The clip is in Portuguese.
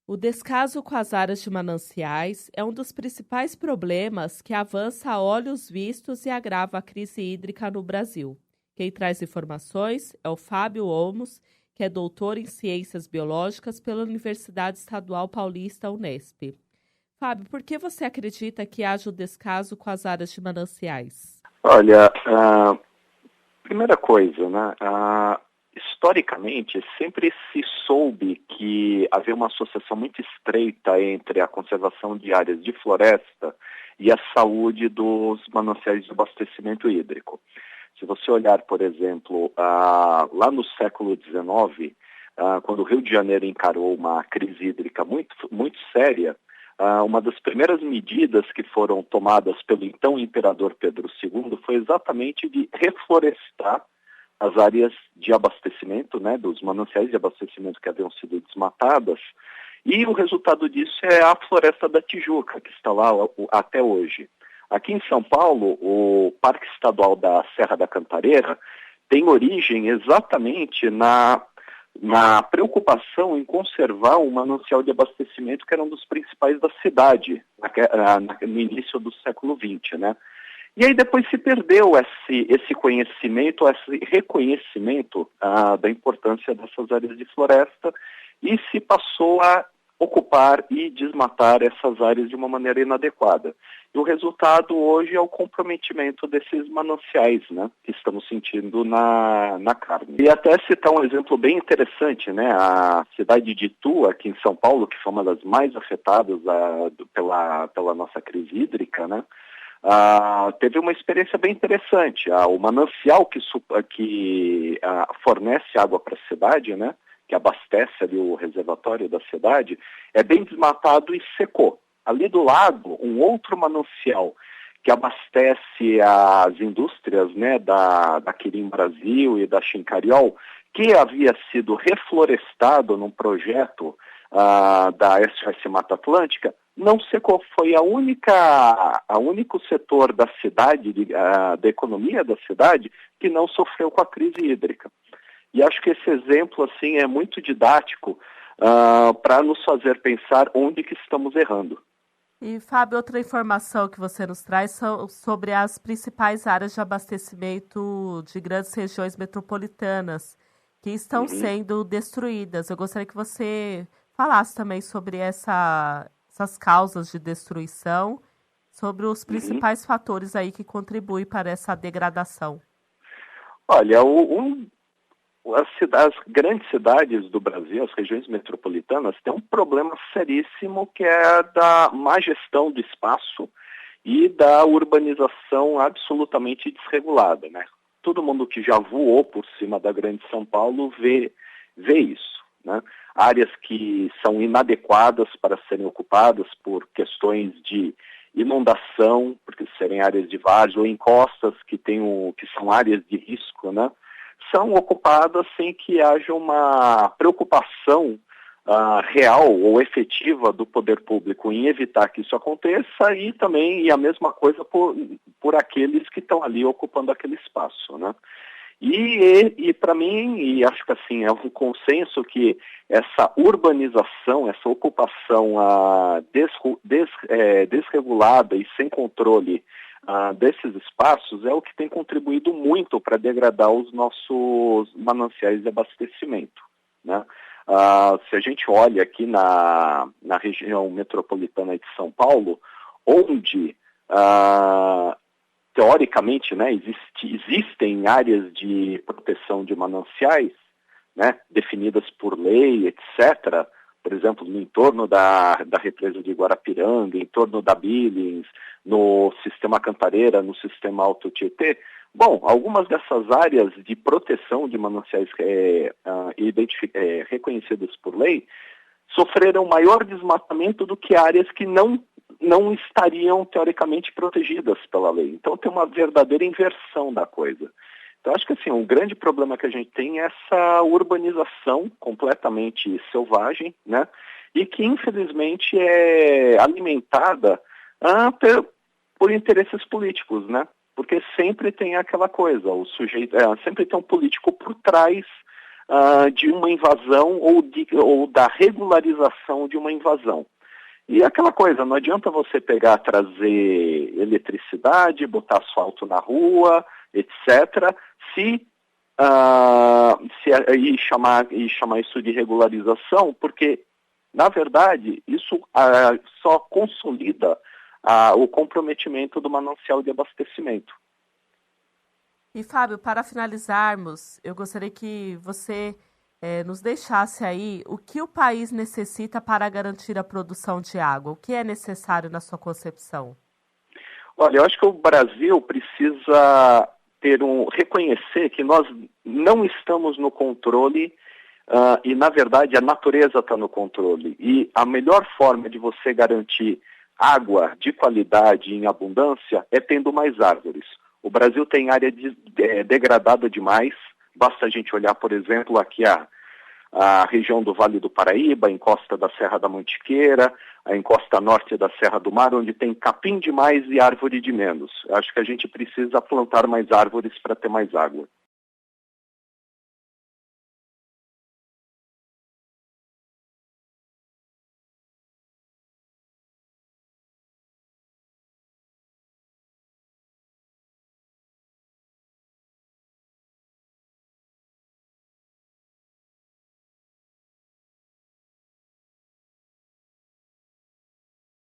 O descaso com as áreas de mananciais é um dos principais problemas que avança a olhos vistos e agrava a crise hídrica no Brasil. Quem traz informações é o Fábio Olmos, que é doutor em Ciências Biológicas pela Universidade Estadual Paulista, Unesp. Fábio, por que você acredita que haja o descaso com as áreas de mananciais? Olha, primeira coisa, né? Historicamente, sempre se soube que havia uma associação muito estreita entre a conservação de áreas de floresta e a saúde dos mananciais de abastecimento hídrico. Se você olhar, por exemplo, lá no século XIX, quando o Rio de Janeiro encarou uma crise hídrica muito, muito séria, uma das primeiras medidas que foram tomadas pelo então imperador Pedro II foi exatamente de reflorestar as áreas de abastecimento, né, dos mananciais de abastecimento que haviam sido desmatadas, e o resultado disso é a Floresta da Tijuca, que está lá até hoje. Aqui em São Paulo, o Parque Estadual da Serra da Cantareira tem origem exatamente na preocupação em conservar o manancial de abastecimento que era um dos principais da cidade no início do século XX, né? E aí depois se perdeu esse conhecimento, esse reconhecimento da importância dessas áreas de floresta e se passou a ocupar e desmatar essas áreas de uma maneira inadequada. E o resultado hoje é o comprometimento desses mananciais, né, que estamos sentindo na carne. E até citar um exemplo bem interessante, né, a cidade de Itu, aqui em São Paulo, que foi uma das mais afetadas pela nossa crise hídrica, né, teve uma experiência bem interessante. O manancial que fornece água para a cidade, né, que abastece ali o reservatório da cidade, é bem desmatado e secou. Ali do lado, um outro manancial que abastece as indústrias, né, da Quirim Brasil e da Chincariol, que havia sido reflorestado num projeto da SOS Mata Atlântica, não secou. Foi o único setor da cidade, da economia da cidade, que não sofreu com a crise hídrica. E acho que esse exemplo assim, é muito didático para nos fazer pensar onde que estamos errando. E, Fábio, outra informação que você nos traz são sobre as principais áreas de abastecimento de grandes regiões metropolitanas que estão sendo destruídas. Eu gostaria que você falasse também sobre essas causas de destruição, sobre os principais fatores aí que contribuem para essa degradação. Olha, as grandes cidades do Brasil, as regiões metropolitanas, têm um problema seríssimo que é da má gestão do espaço e da urbanização absolutamente desregulada, né? Todo mundo que já voou por cima da Grande São Paulo vê isso, né? Áreas que são inadequadas para serem ocupadas por questões de inundação, porque serem áreas de várzea, ou encostas que são áreas de risco, né? São ocupadas sem que haja uma preocupação real ou efetiva do poder público em evitar que isso aconteça e a mesma coisa por aqueles que estão ali ocupando aquele espaço, né? E para mim, e acho que assim, é um consenso que essa urbanização, essa ocupação desregulada e sem controle desses espaços é o que tem contribuído muito para degradar os nossos mananciais de abastecimento, né? Se a gente olha aqui na região metropolitana de São Paulo, onde teoricamente, né, existem áreas de proteção de mananciais, né, definidas por lei, etc., por exemplo, no entorno da represa de Guarapiranga, em torno da Billings, no sistema Cantareira, no sistema Alto Tietê. Bom, algumas dessas áreas de proteção de mananciais reconhecidas por lei sofreram maior desmatamento do que áreas que não estariam teoricamente protegidas pela lei. Então tem uma verdadeira inversão da coisa. Então acho que assim, um grande problema que a gente tem é essa urbanização completamente selvagem, né? E que infelizmente é alimentada por interesses políticos, né? Porque sempre tem aquela coisa, o sujeito sempre tem um político por trás de uma invasão ou da regularização de uma invasão. E aquela coisa, não adianta você trazer eletricidade, botar asfalto na rua, etc., e chamar isso de regularização, porque, na verdade, isso só consolida o comprometimento do manancial de abastecimento. E, Fábio, para finalizarmos, eu gostaria que você nos deixasse aí o que o país necessita para garantir a produção de água. O que é necessário na sua concepção? Olha, eu acho que o Brasil precisa reconhecer que nós não estamos no controle e, na verdade, a natureza está no controle. E a melhor forma de você garantir água de qualidade e em abundância é tendo mais árvores. O Brasil tem área degradada demais. Basta a gente olhar, por exemplo, aqui a região do Vale do Paraíba, a encosta da Serra da Mantiqueira, a encosta norte da Serra do Mar, onde tem capim demais e árvore de menos. Acho que a gente precisa plantar mais árvores para ter mais água.